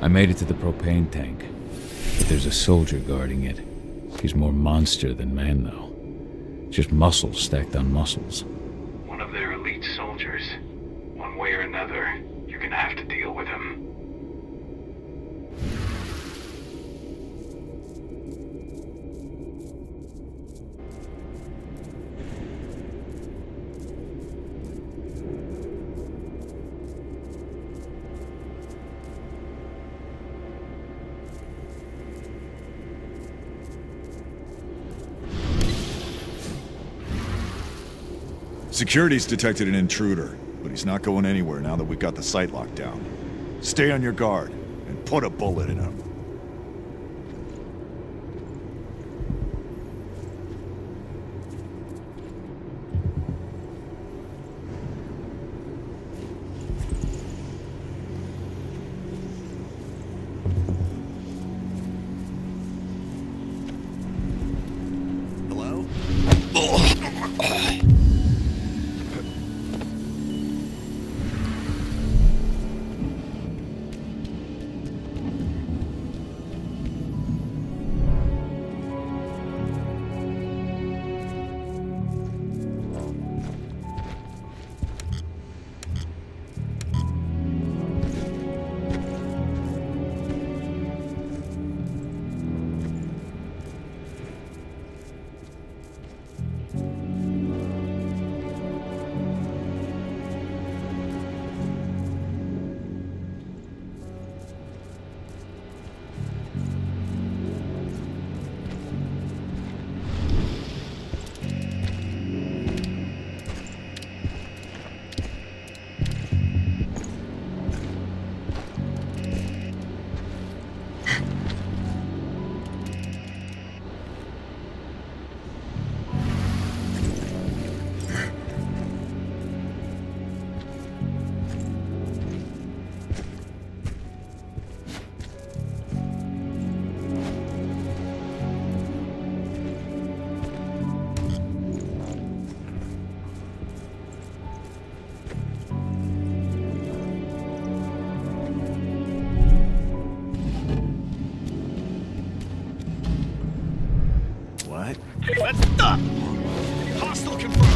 I made it to the propane tank, but there's a soldier guarding it. He's more monster than man, though. Just muscles stacked on muscles. One of their elite soldiers. One way or another, you're gonna have to deal with him. Security's detected an intruder, but he's not going anywhere now that we've got the site locked down. Stay on your guard, and put a bullet in him. Hello? Let's stop! Hostile confirmed!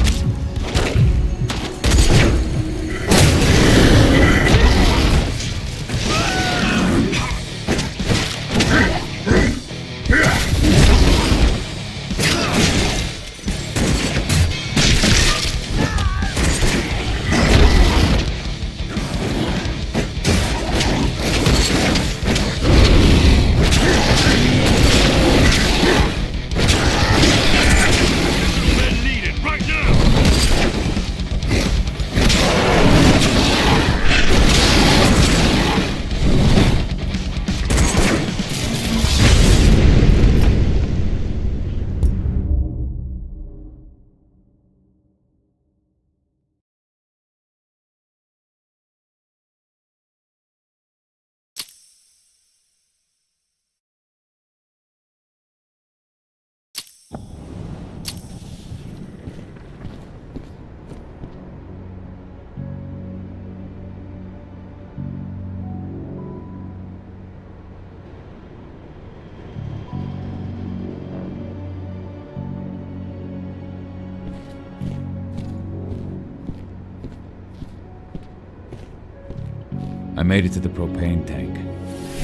I made it to the propane tank,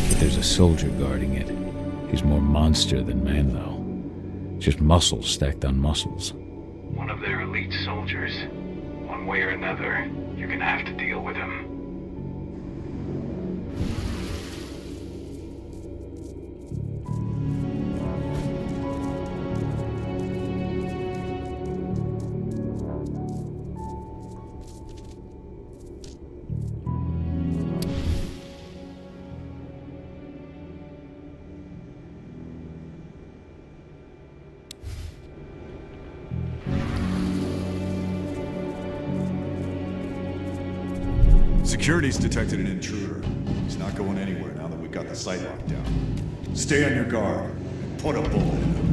but there's a soldier guarding it. He's more monster than man, though. Just muscles stacked on muscles. One of their elite soldiers. One way or another, you're gonna have to deal with him. Security's detected an intruder. He's not going anywhere now that we've got the site locked down. Stay on your guard and put a bullet in him.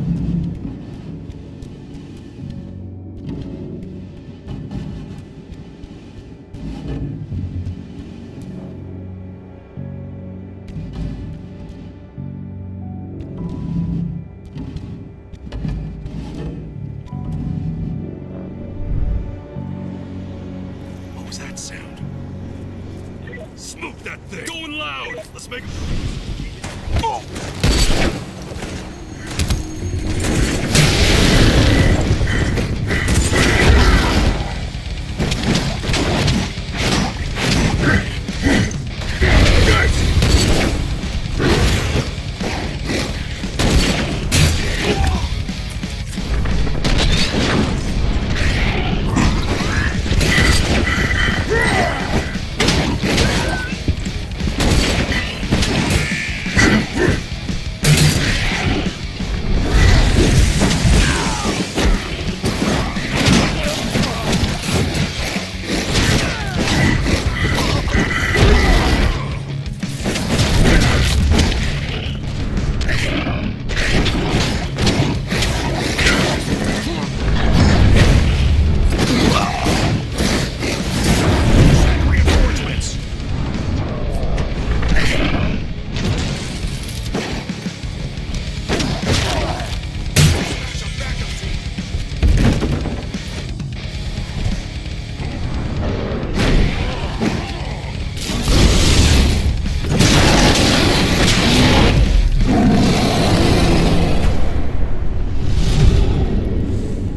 What was that sound? Smoke that thing! Going loud! Let's make it... Oh!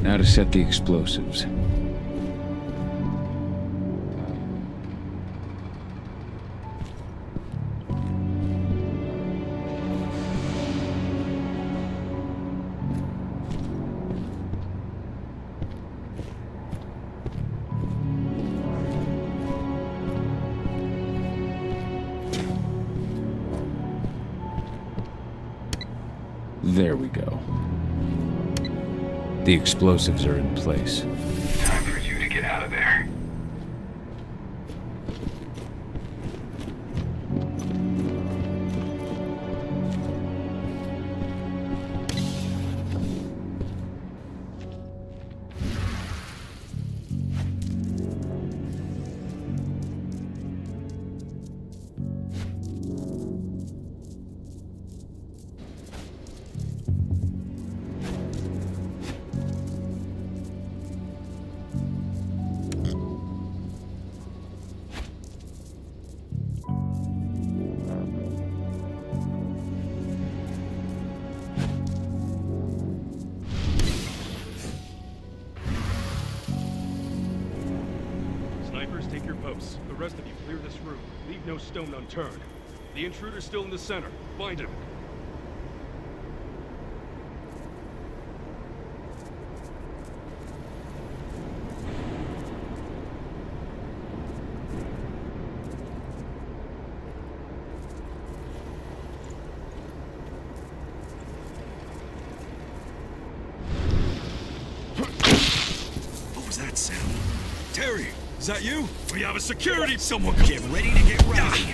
Now to set the explosives. There we go. The explosives are in place. Time for you to get out of there. Snipers, take your posts. The rest of you clear this room. Leave no stone unturned. The intruder's still in the center. Find him. What was that sound? Terry, is that you? We have a security! Someone get ready to get rowdy!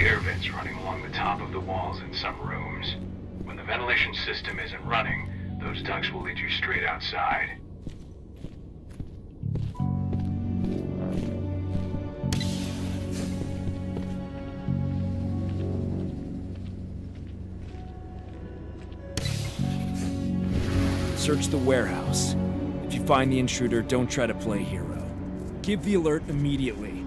air vents running along the top of the walls in some rooms. When the ventilation system isn't running, those ducts will lead you straight outside. Search the warehouse. If you find the intruder, don't try to play hero. Give the alert immediately.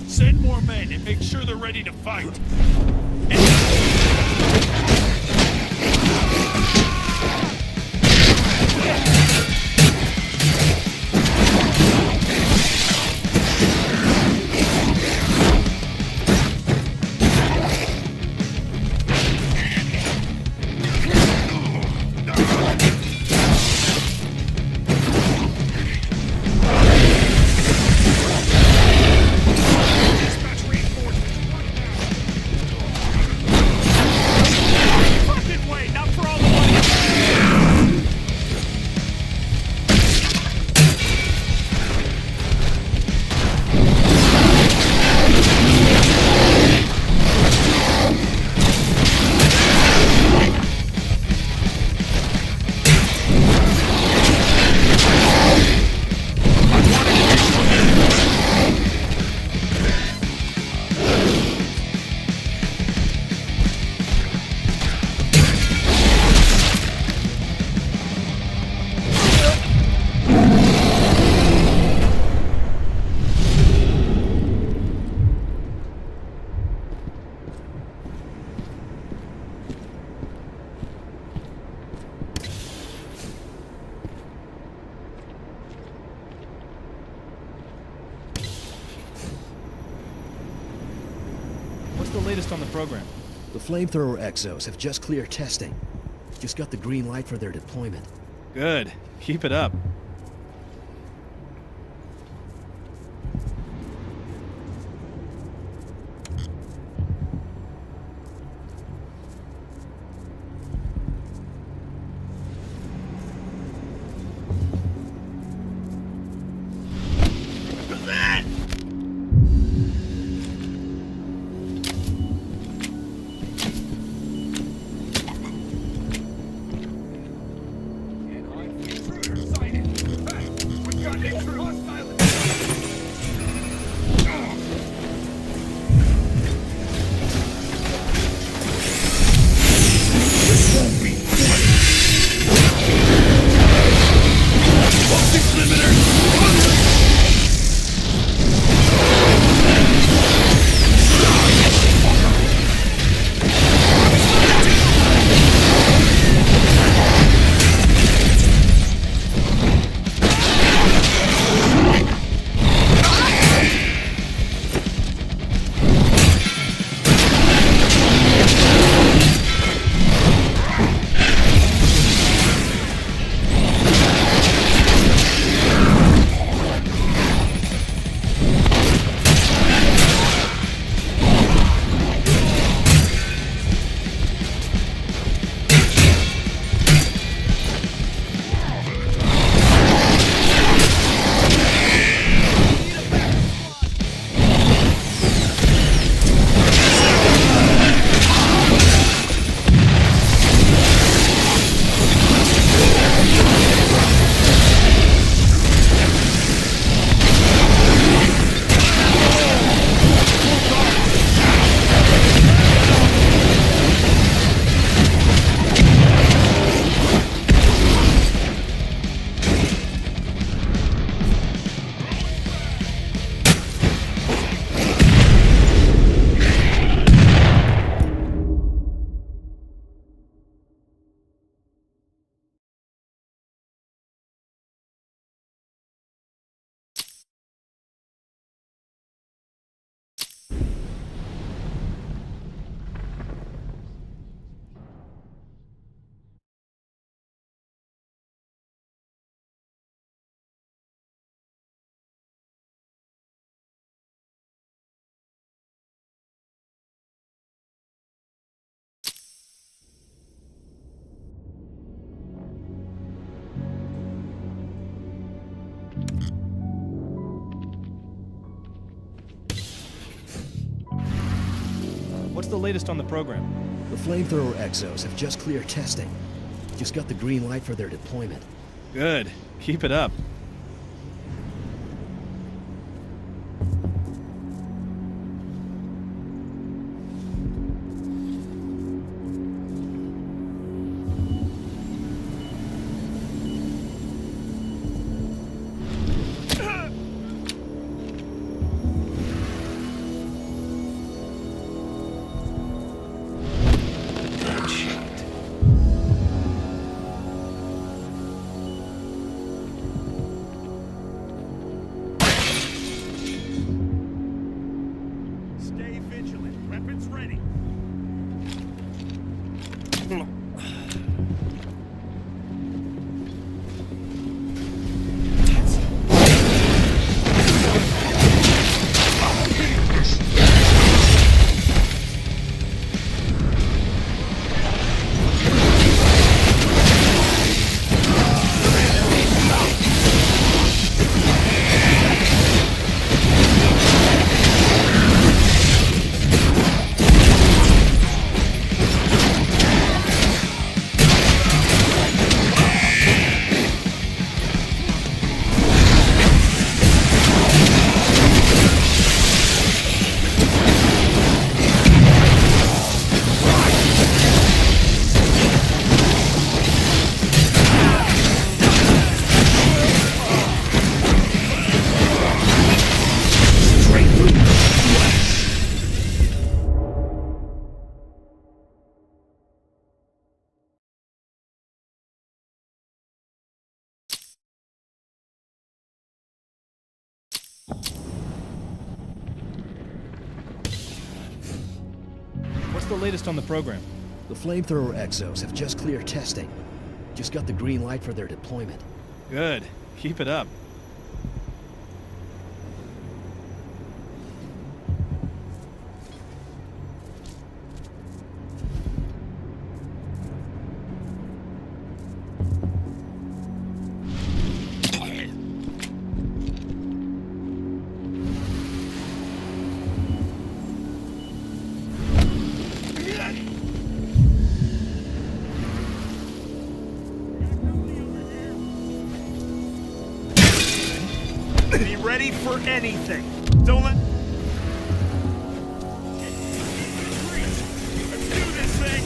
Send more men and make sure they're ready to fight. What's the latest on the program? The flamethrower exos have just cleared testing. Just got the green light for their deployment. Good. Keep it up. What's the latest on the program? The flamethrower exos have just cleared testing. Just got the green light for their deployment. Good. Keep it up. Stay vigilant. Weapons ready. What's the latest on the program? The flamethrower exos have just cleared testing. Just got the green light for their deployment. Good. Keep it up. Be ready for anything. Don't let... Let's do this thing!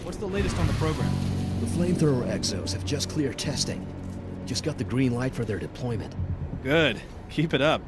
What's the latest on the program? The flamethrower exos have just cleared testing. Just got the green light for their deployment. Good. Keep it up.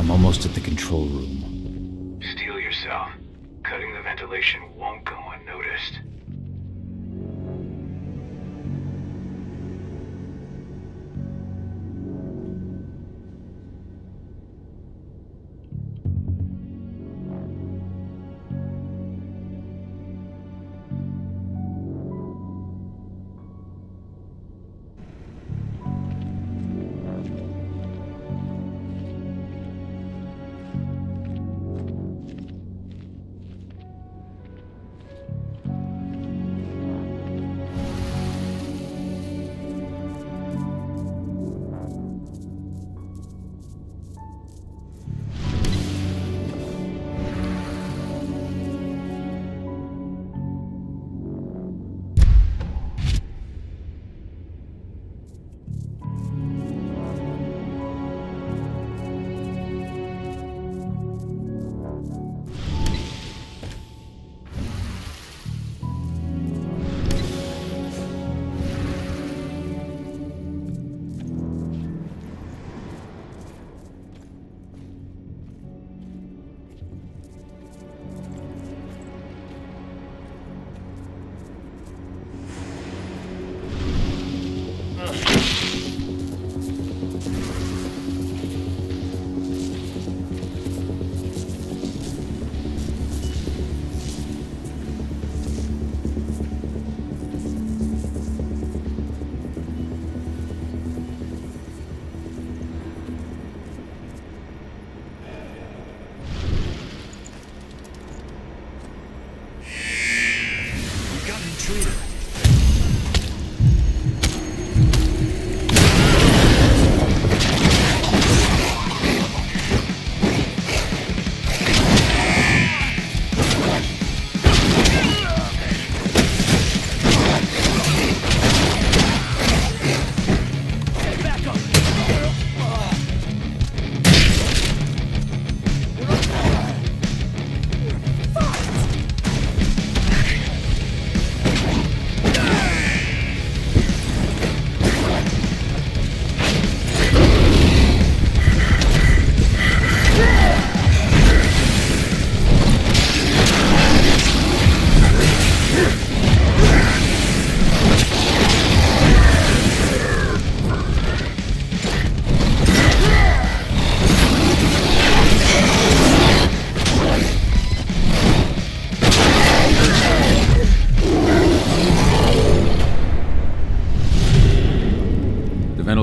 I'm almost at the control room. Steel yourself. Cutting the ventilation won't go unnoticed.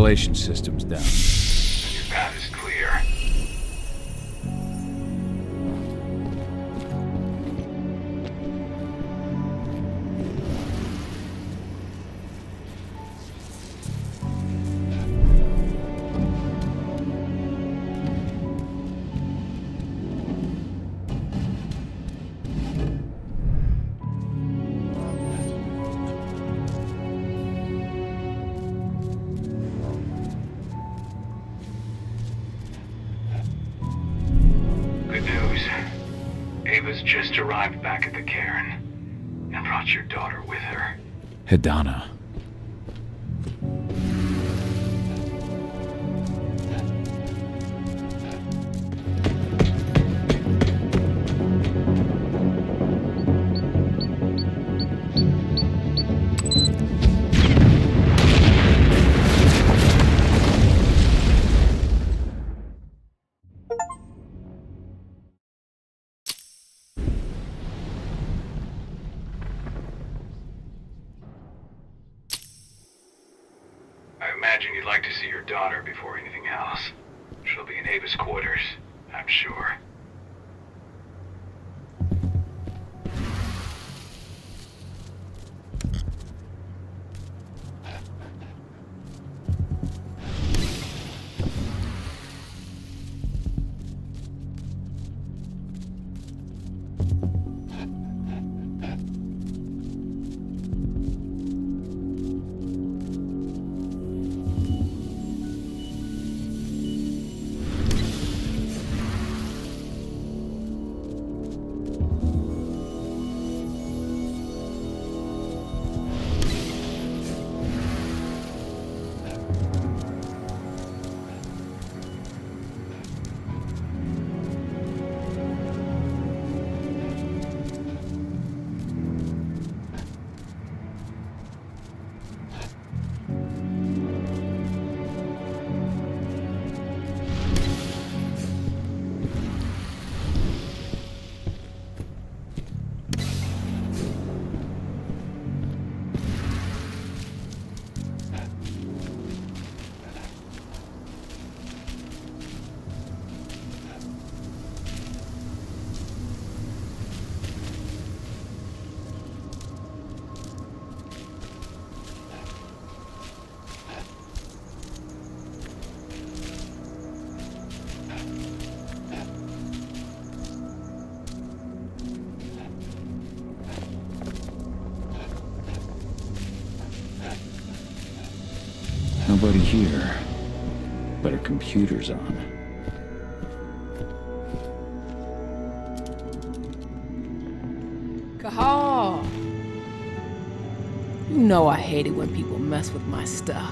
ventilation system's down. Then your path is clear. Good news. Ava's just arrived back at the cairn and brought your daughter with her. Hidana. I imagine you'd like to see your daughter before anything else. She'll be in Ava's quarters, I'm sure. Nobody here, but her computer's on. Cahal! You know I hate it when people mess with my stuff.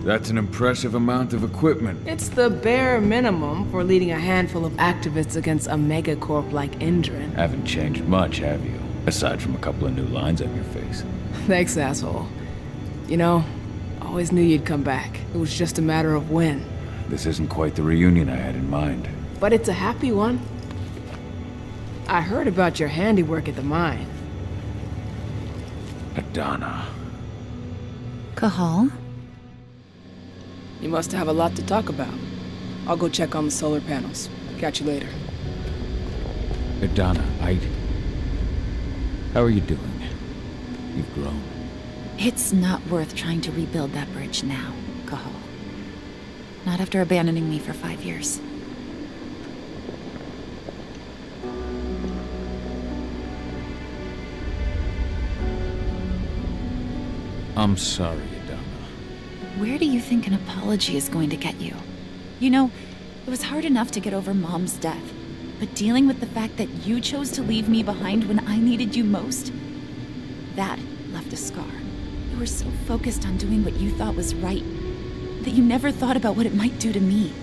That's an impressive amount of equipment. It's the bare minimum for leading a handful of activists against a megacorp like Indran. Haven't changed much, have you? Aside from a couple of new lines on your face. Thanks, asshole. You know, I always knew you'd come back. It was just a matter of when. This isn't quite the reunion I had in mind. But it's a happy one. I heard about your handiwork at the mine. Hidana. Cahal? You must have a lot to talk about. I'll go check on the solar panels. Catch you later. Hidana, how are you doing? You've grown. It's not worth trying to rebuild that bridge now, Cahal. Not after abandoning me for 5 years. I'm sorry, Hidana. Where do you think an apology is going to get you? You know, it was hard enough to get over Mom's death, but dealing with the fact that you chose to leave me behind when I needed you most, that left a scar. You were so focused on doing what you thought was right, that you never thought about what it might do to me.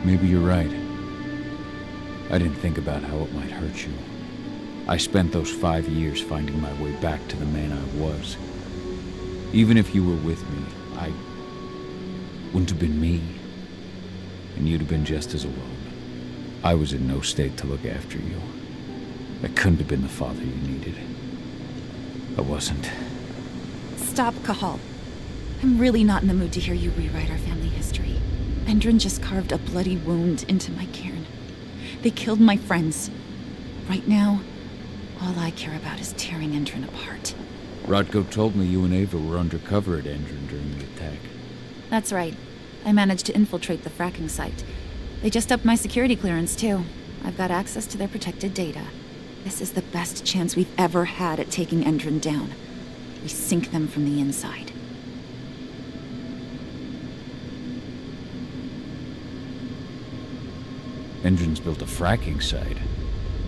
Maybe you're right. I didn't think about how it might hurt you. I spent those 5 years finding my way back to the man I was. Even if you were with me, I wouldn't have been me. And you'd have been just as alone. I was in no state to look after you. I couldn't have been the father you needed. I wasn't. Stop, Cahal. I'm really not in the mood to hear you rewrite our family history. Endron just carved a bloody wound into my cairn. They killed my friends. Right now, all I care about is tearing Endron apart. Rodko told me you and Ava were undercover at Endron during the attack. That's right. I managed to infiltrate the fracking site. They just upped my security clearance, too. I've got access to their protected data. This is the best chance we've ever had at taking Endron down. We sink them from the inside. Endron's built a fracking site.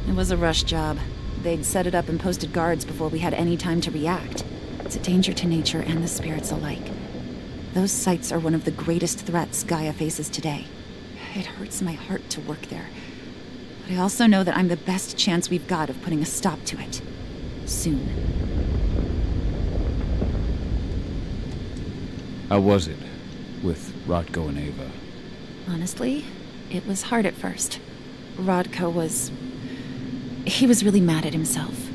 It was a rush job. They'd set it up and posted guards before we had any time to react. It's a danger to nature and the spirits alike. Those sites are one of the greatest threats Gaia faces today. It hurts my heart to work there. But I also know that I'm the best chance we've got of putting a stop to it. Soon. How was it with Rodko and Ava? Honestly, it was hard at first. Rodko was... He was really mad at himself.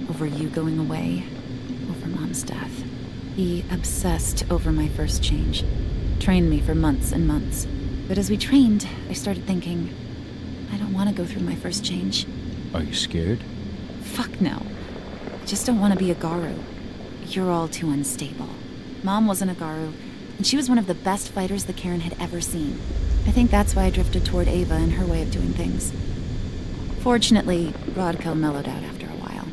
Over you going away. Over Mom's death. He obsessed over my first change. Trained me for months and months. But as we trained, I started thinking, I don't want to go through my first change. Are you scared? Fuck no. I just don't want to be a Garu. You're all too unstable. Mom wasn't a Garu, and she was one of the best fighters the Cairn had ever seen. I think that's why I drifted toward Ava and her way of doing things. Fortunately, Rodko mellowed out after a while.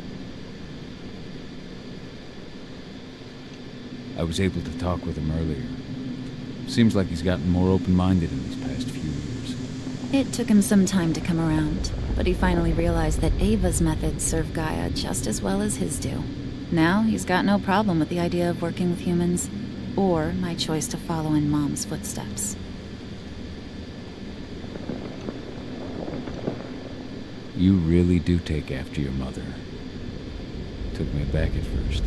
I was able to talk with him earlier. Seems like he's gotten more open-minded in these past few years. It took him some time to come around, but he finally realized that Ava's methods serve Gaia just as well as his do. Now he's got no problem with the idea of working with humans, or my choice to follow in Mom's footsteps. You really do take after your mother. Took me aback at first.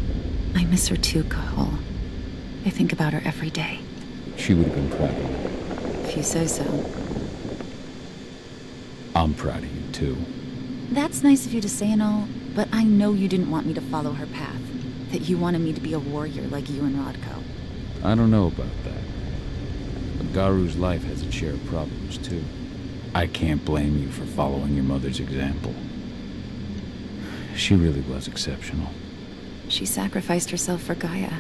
I miss her too, Cahal. I think about her every day. She would have been proud of you. If you say so. I'm proud of you, too. That's nice of you to say and all, but I know you didn't want me to follow her path. That you wanted me to be a warrior like you and Rodko. I don't know about that. A Garu's life has its share of problems, too. I can't blame you for following your mother's example. She really was exceptional. She sacrificed herself for Gaia.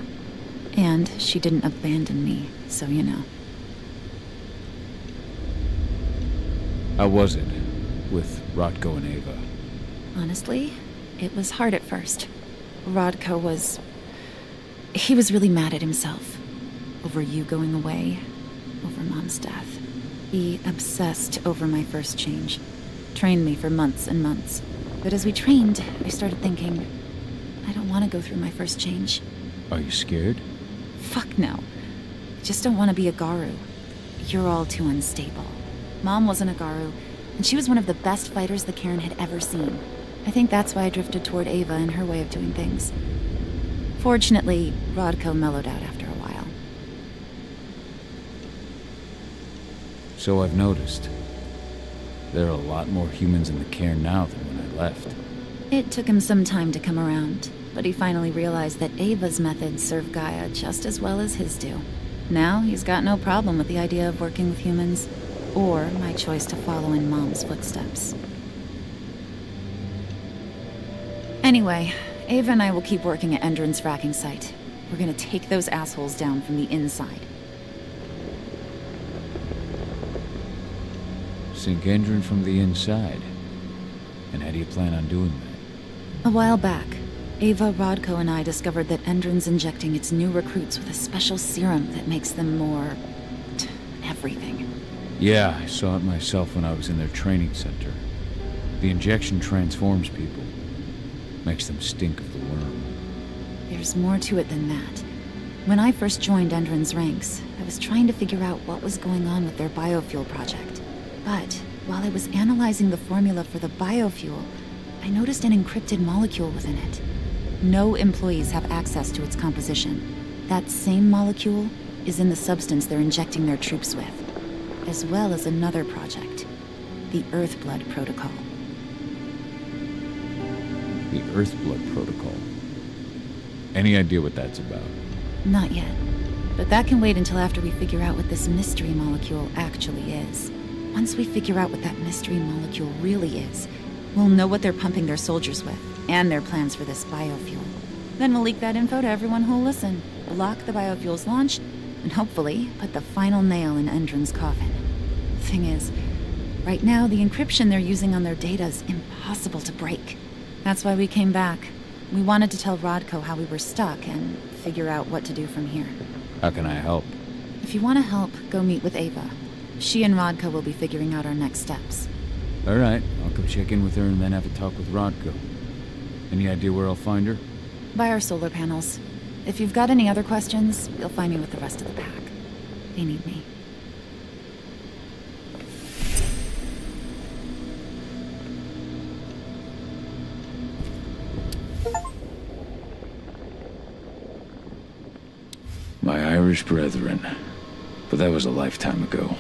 And she didn't abandon me, so you know. How was it with Rodko and Ava? Honestly, it was hard at first. Rodko was... He was really mad at himself. Over you going away. Over Mom's death. He obsessed over my first change. Trained me for months and months. But as we trained, I started thinking, I don't want to go through my first change. Are you scared? Fuck no. I just don't want to be a Garu. You're all too unstable. Mom wasn't a Garu, and she was one of the best fighters the Cairn had ever seen. I think that's why I drifted toward Ava and her way of doing things. Fortunately, Rodko mellowed out after a while. So I've noticed. There are a lot more humans in the Cairn now than when I left. It took him some time to come around, but he finally realized that Ava's methods serve Gaia just as well as his do. Now he's got no problem with the idea of working with humans, or my choice to follow in Mom's footsteps. Anyway, Ava and I will keep working at Endron's fracking site. We're gonna take those assholes down from the inside. Sink Endron from the inside. And how do you plan on doing that? A while back, Ava, Rodko, and I discovered that Endron's injecting its new recruits with a special serum that makes them more... everything. Yeah, I saw it myself when I was in their training center. The injection transforms people. Makes them stink of the worm. There's more to it than that. When I first joined Endron's ranks, I was trying to figure out what was going on with their biofuel project. But while I was analyzing the formula for the biofuel, I noticed an encrypted molecule within it. No employees have access to its composition. That same molecule is in the substance they're injecting their troops with, as well as another project, the Earthblood Protocol. The Earthblood protocol. Any idea what that's about? Not yet. But that can wait until after we figure out what this mystery molecule actually is. Once we figure out what that mystery molecule really is, we'll know what they're pumping their soldiers with, and their plans for this biofuel. Then we'll leak that info to everyone who'll listen, block the biofuel's launch, and hopefully put the final nail in Endron's coffin. Thing is, right now the encryption they're using on their data is impossible to break. That's why we came back. We wanted to tell Rodko how we were stuck and figure out what to do from here. How can I help? If you want to help, go meet with Ava. She and Rodko will be figuring out our next steps. All right, I'll go check in with her and then have a talk with Rodko. Any idea where I'll find her? By our solar panels. If you've got any other questions, you'll find me with the rest of the pack. They need me. My Irish brethren. But that was a lifetime ago.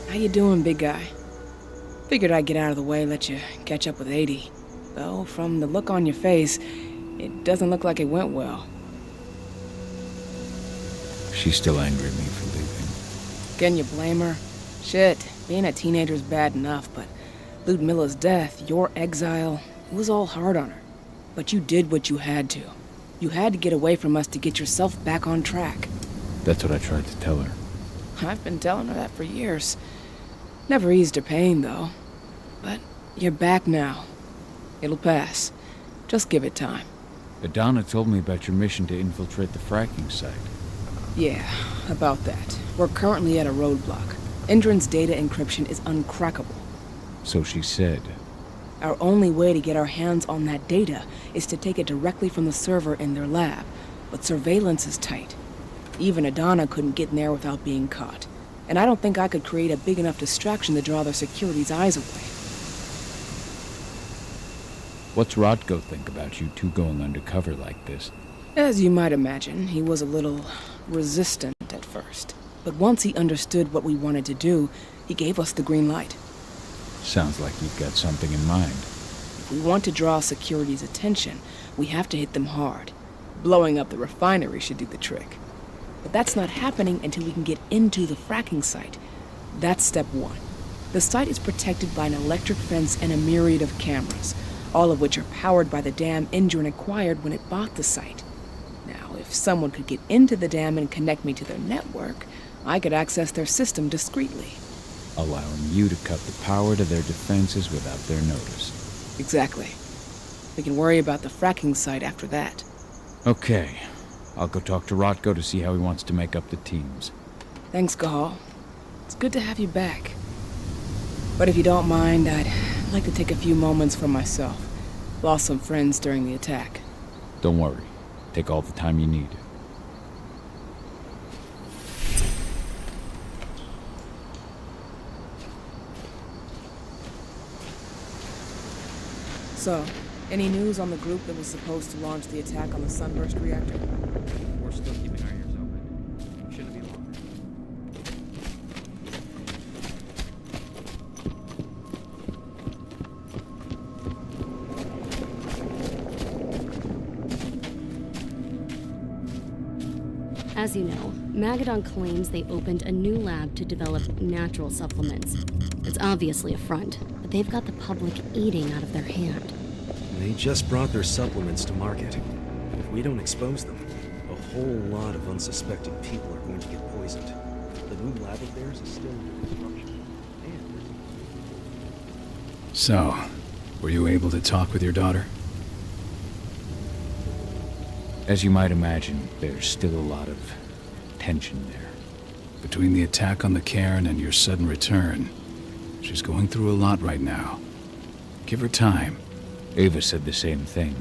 How you doing, big guy? Figured I'd get out of the way, let you catch up with 80. Though, from the look on your face, it doesn't look like it went well. She's still angry at me for leaving. Can you blame her? Shit, being a teenager's bad enough, but Ludmilla's death, your exile, it was all hard on her. But you did what you had to. You had to get away from us to get yourself back on track. That's what I tried to tell her. I've been telling her that for years. Never eased her pain, though. But you're back now. It'll pass. Just give it time. Adana told me about your mission to infiltrate the fracking site. Yeah, about that. We're currently at a roadblock. Endron's data encryption is uncrackable. So she said. Our only way to get our hands on that data is to take it directly from the server in their lab. But surveillance is tight. Even Adana couldn't get in there without being caught. And I don't think I could create a big enough distraction to draw their security's eyes away. What's Rodko think about you two going undercover like this? As you might imagine, he was a little resistant at first. But once he understood what we wanted to do, he gave us the green light. Sounds like you've got something in mind. If we want to draw security's attention, we have to hit them hard. Blowing up the refinery should do the trick. But that's not happening until we can get into the fracking site. That's step one. The site is protected by an electric fence and a myriad of cameras, all of which are powered by the dam Endron acquired when it bought the site. Now, if someone could get into the dam and connect me to their network, I could access their system discreetly. Allowing you to cut the power to their defenses without their notice. Exactly. We can worry about the fracking site after that. Okay. I'll go talk to Rodko to see how he wants to make up the teams. Thanks, Gahal. It's good to have you back. But if you don't mind, I'd like to take a few moments for myself. Lost some friends during the attack. Don't worry. Take all the time you need. So, any news on the group that was supposed to launch the attack on the Sunburst reactor? We're still keeping our ears open. Shouldn't be long. As you know, Magadon claims they opened a new lab to develop natural supplements. It's obviously a front, but they've got the public eating out of their hand. They just brought their supplements to market. If we don't expose them, a whole lot of unsuspecting people are going to get poisoned. The new lab of theirs is still under construction. So, were you able to talk with your daughter? As you might imagine, there's still a lot of tension there. Between the attack on the cairn and your sudden return, She's going through a lot right now. Give her time. Ava said the same thing.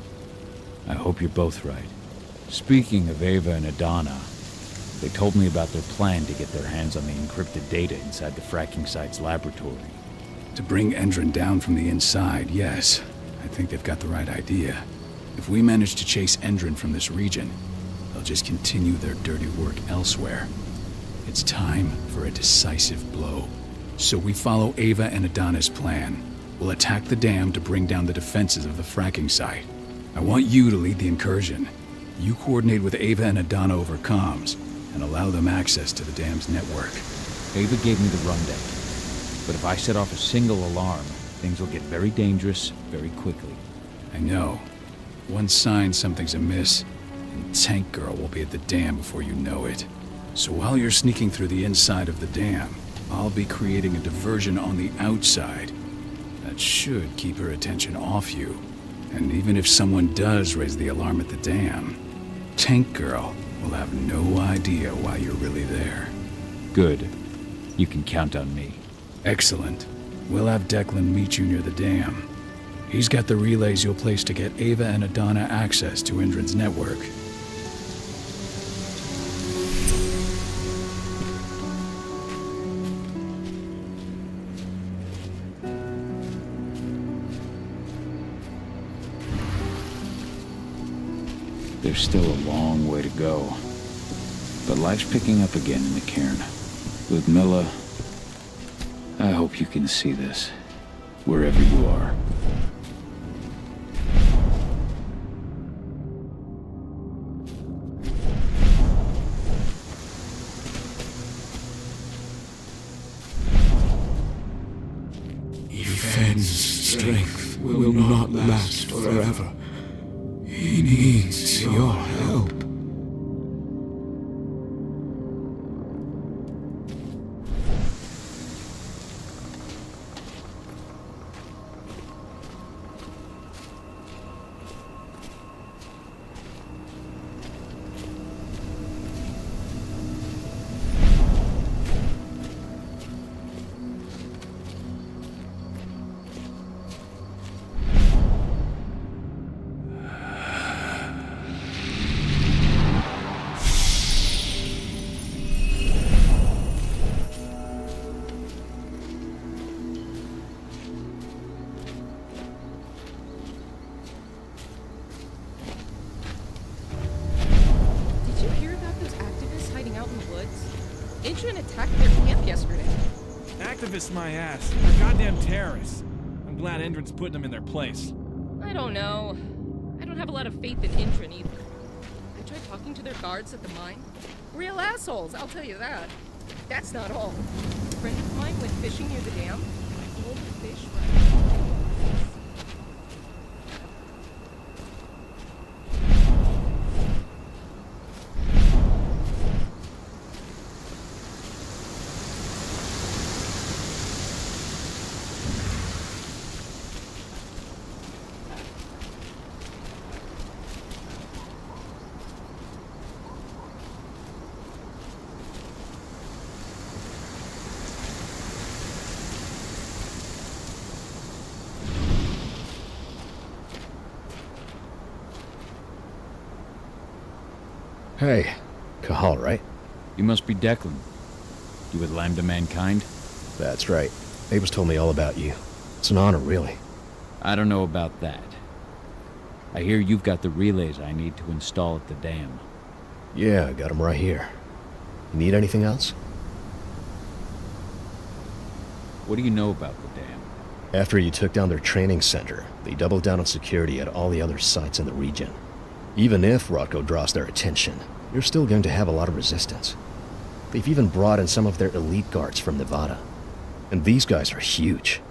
I hope you're both right. Speaking of Ava and Adana, they told me about their plan to get their hands on the encrypted data inside the fracking site's laboratory. To bring Endron down from the inside, yes. I think they've got the right idea. If we manage to chase Endron from this region, they'll just continue their dirty work elsewhere. It's time for a decisive blow. So we follow Ava and Adana's plan. We'll attack the dam to bring down the defenses of the fracking site. I want you to lead the incursion. You coordinate with Ava and Adana over comms, and allow them access to the dam's network. Ava gave me the rundown. But if I set off a single alarm, things will get very dangerous very quickly. I know. One sign something's amiss, and Tank Girl will be at the dam before you know it. So while you're sneaking through the inside of the dam, I'll be creating a diversion on the outside. That should keep her attention off you. And even if someone does raise the alarm at the dam, Tank Girl will have no idea why you're really there. Good. You can count on me. Excellent. We'll have Declan meet you near the dam. He's got the relays you'll place to get Ava and Adana access to Endron's network. There's still a long way to go. But life's picking up again in the cairn. With Milla, I hope you can see this, wherever you are. Fenn's strength will not last forever. He needs your help. My ass. They're goddamn terrorists. I'm glad Endron's putting them in their place. I don't know. I don't have a lot of faith in Endron either. I tried talking to their guards at the mine. Real assholes, I'll tell you that. That's not all. A friend of mine went fishing near the dam. Pulled the fish right. Hey, Kahal, right? You must be Declan. You with Lambda Mankind? That's right. Ava's told me all about you. It's an honor, really. I don't know about that. I hear you've got the relays I need to install at the dam. Yeah, I got them right here. You need anything else? What do you know about the dam? After you took down their training center, they doubled down on security at all the other sites in the region. Even if Rocco draws their attention, you're still going to have a lot of resistance. They've even brought in some of their elite guards from Nevada. And these guys are huge.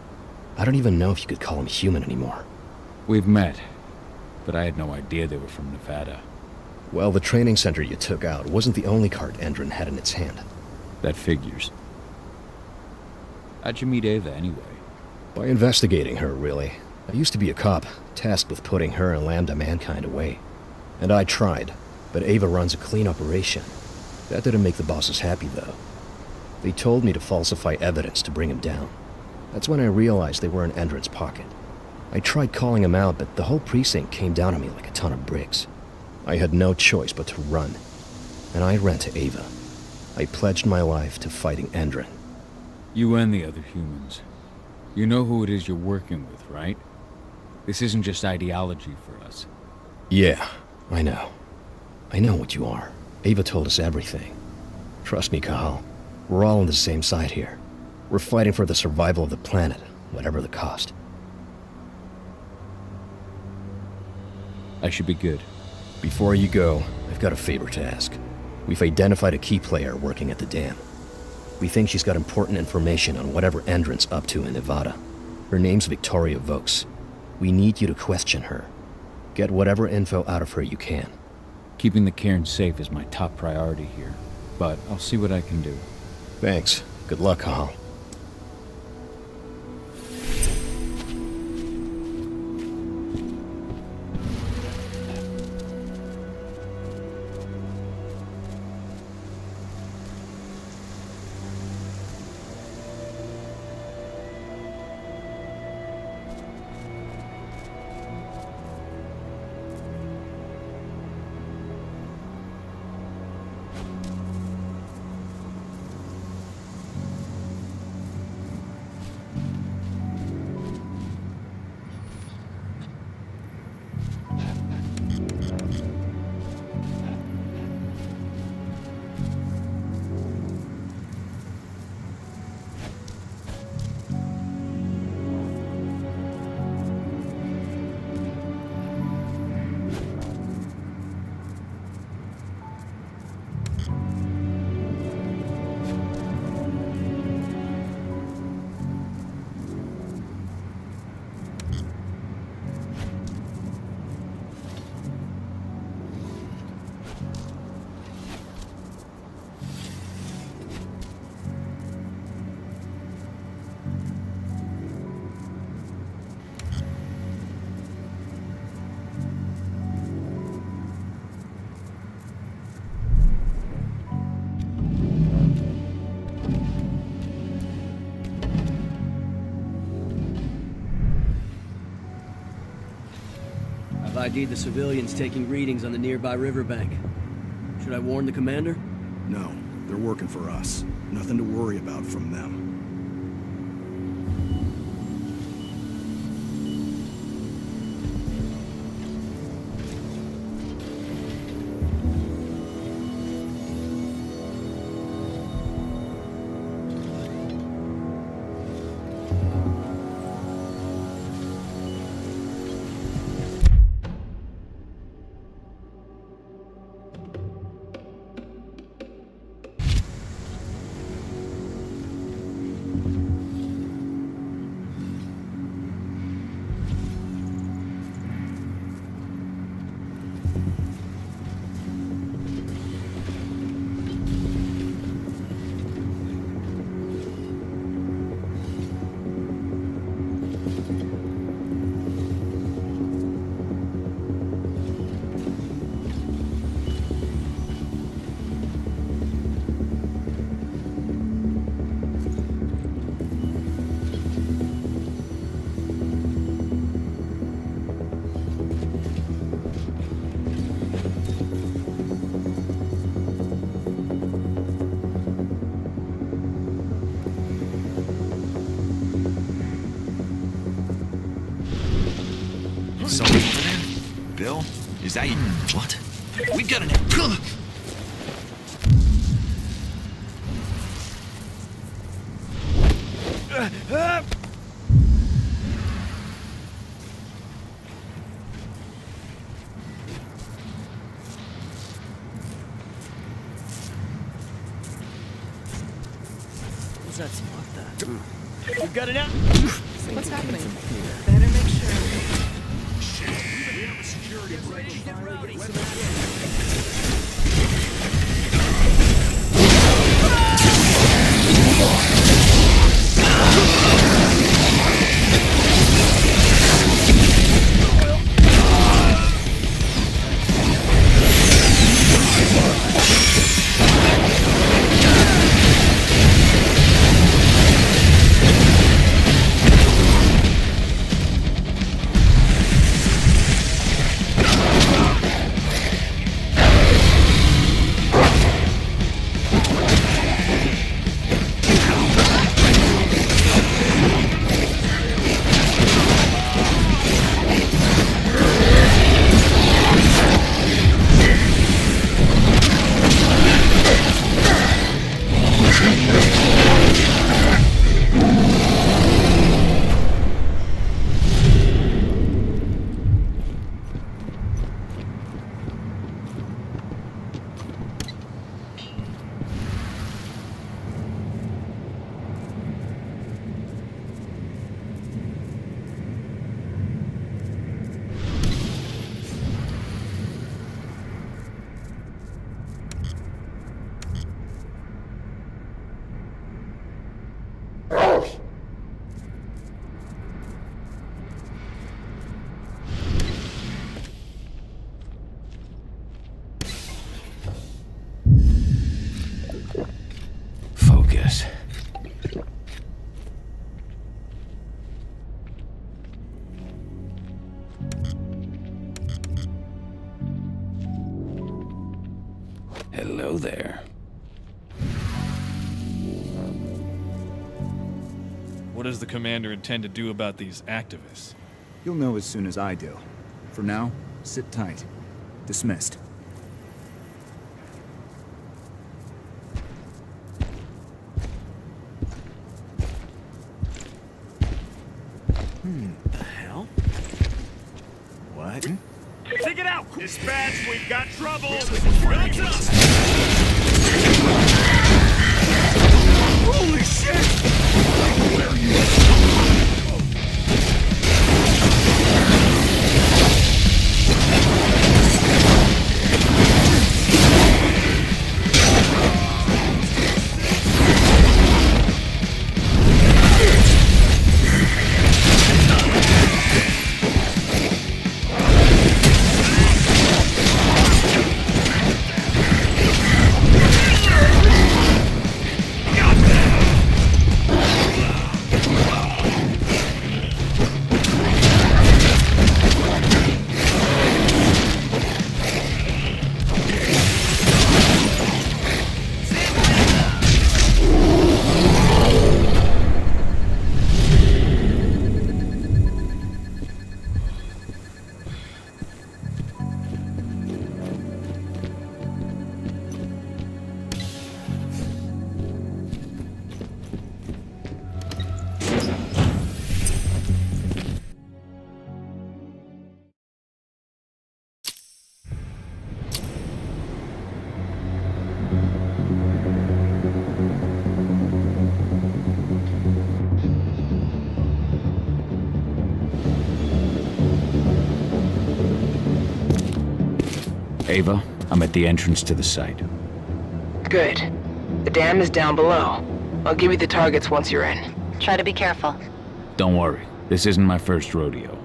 I don't even know if you could call them human anymore. We've met, but I had no idea they were from Nevada. Well, the training center you took out wasn't the only card Endron had in its hand. That figures. How'd you meet Ava, anyway? By investigating her, really. I used to be a cop, tasked with putting her and Lambda Mankind away. And I tried, but Ava runs a clean operation. That didn't make the bosses happy, though. They told me to falsify evidence to bring him down. That's when I realized they were in Endron's pocket. I tried calling him out, but the whole precinct came down on me like a ton of bricks. I had no choice but to run, and I ran to Ava. I pledged my life to fighting Endron. You and the other humans. You know who it is you're working with, right? This isn't just ideology for us. Yeah, I know. I know what you are. Ava told us everything. Trust me, Kahal. We're all on the same side here. We're fighting for the survival of the planet, whatever the cost. I should be good. Before you go, I've got a favor to ask. We've identified a key player working at the dam. We think she's got important information on whatever Endron's up to in Nevada. Her name's Victoria Vokes. We need you to question her. Get whatever info out of her you can. Keeping the cairn safe is my top priority here, but I'll see what I can do. Thanks. Good luck, Kahal. I've ID'd the civilians taking readings on the nearby riverbank. Should I warn the commander? No, they're working for us. Nothing to worry about from them. Someone over there? Bill? Is that you? What? We've got an... What's that spot that? We've got it out! What's happening? Better make sure. Security breach. Hello there. What does the commander intend to do about these activists? You'll know as soon as I do. For now, sit tight. Dismissed. The hell? What? Take it out! Dispatch, we've got trouble! Holy shit! Where are you? Ava, I'm at the entrance to the site. Good. The dam is down below. I'll give you the targets once you're in. Try to be careful. Don't worry, this isn't my first rodeo.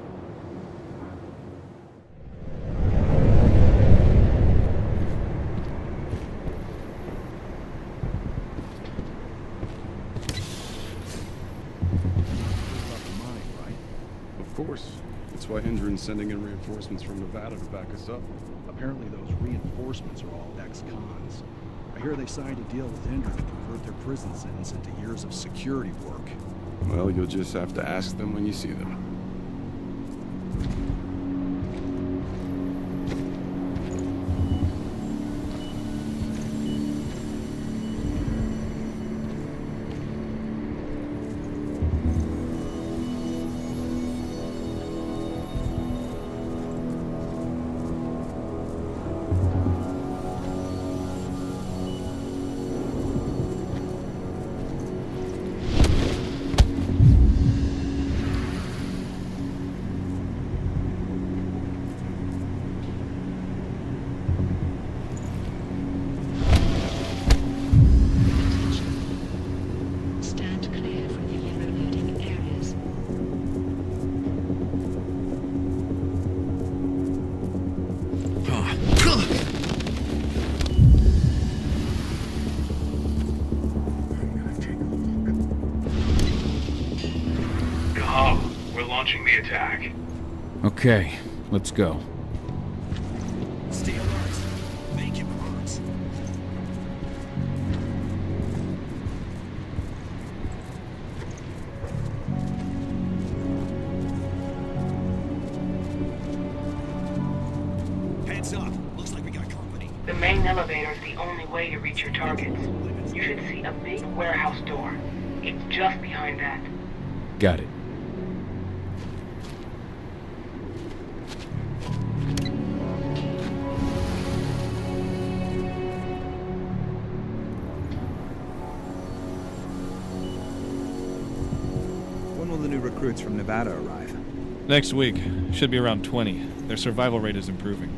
Of course. That's why Hendren's sending in reinforcements from Nevada to back us up. Apparently those reinforcements are all ex-cons. I hear they signed a deal with Hendren to convert their prison sentence into years of security work. Well, you'll just have to ask them when you see them. Launching the attack. Okay, let's go. Stay alert. Make him hurt. Heads up. Looks like we got company. The main elevator is the only way to reach your targets. You should see a big warehouse door. It's just behind that. Got it. When will the new recruits from Nevada arrive? Next week. Should be around 20. Their survival rate is improving.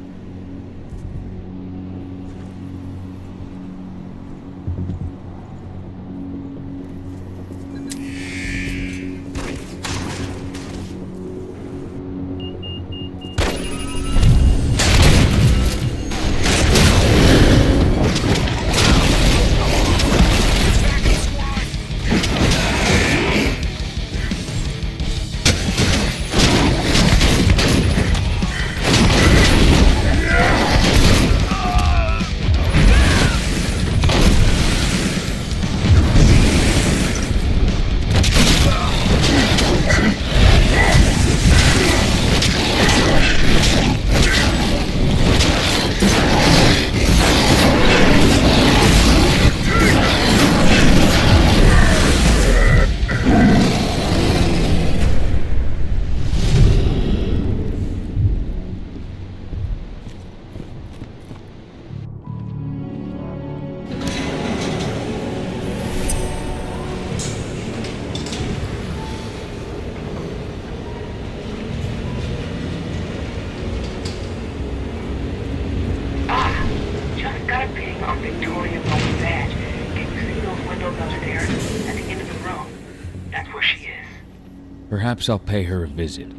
Victoria Bowen badge. Can you see those windows upstairs at the end of the room? That's where she is. Perhaps I'll pay her a visit.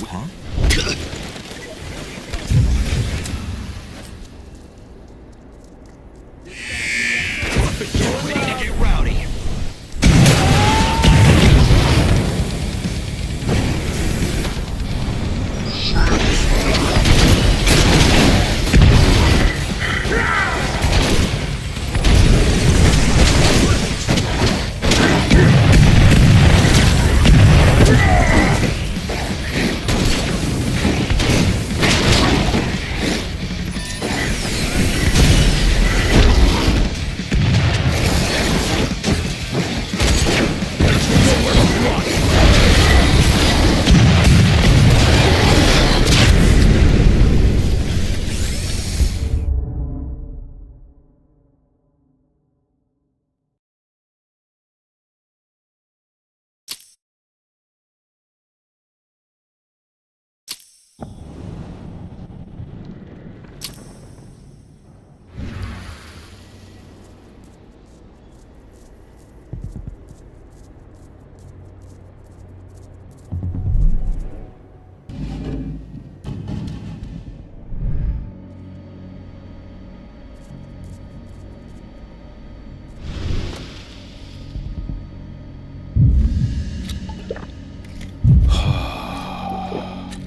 Huh? Ready to get rowdy.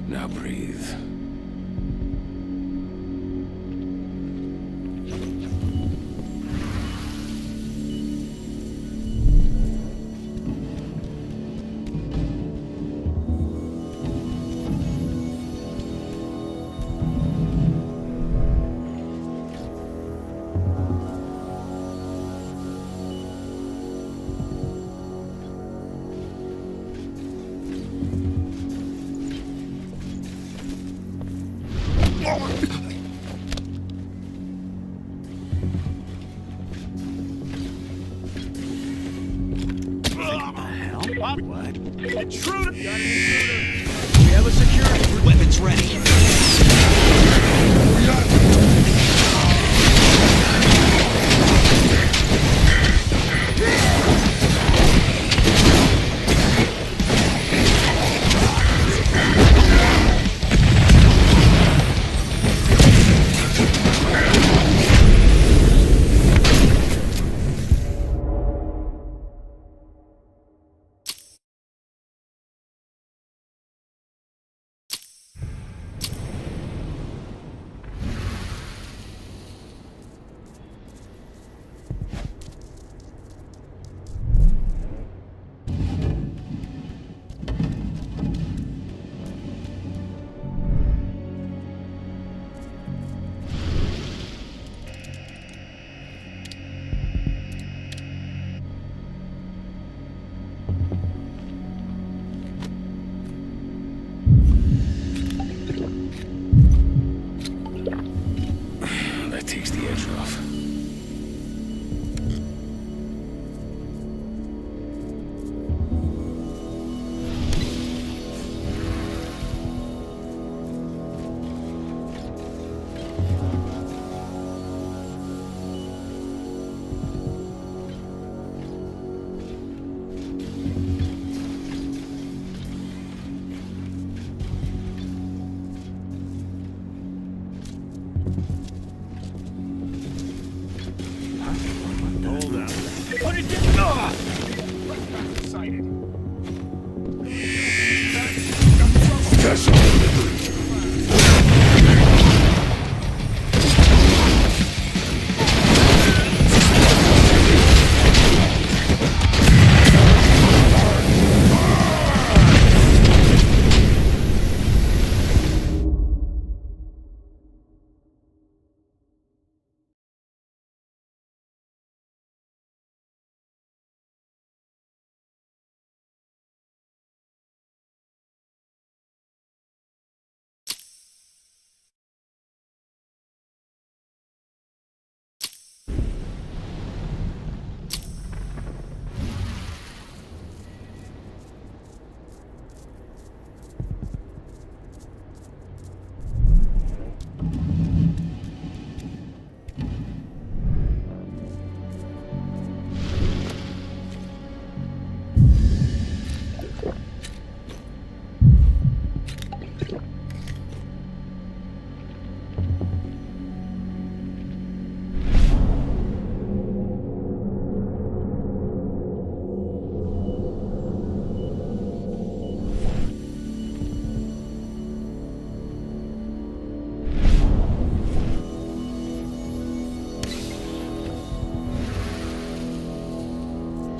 Now breathe. What? Intruder! Got an intruder! We have a security. Weapons ready. That takes the edge off.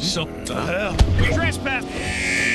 So the hell? Trespass!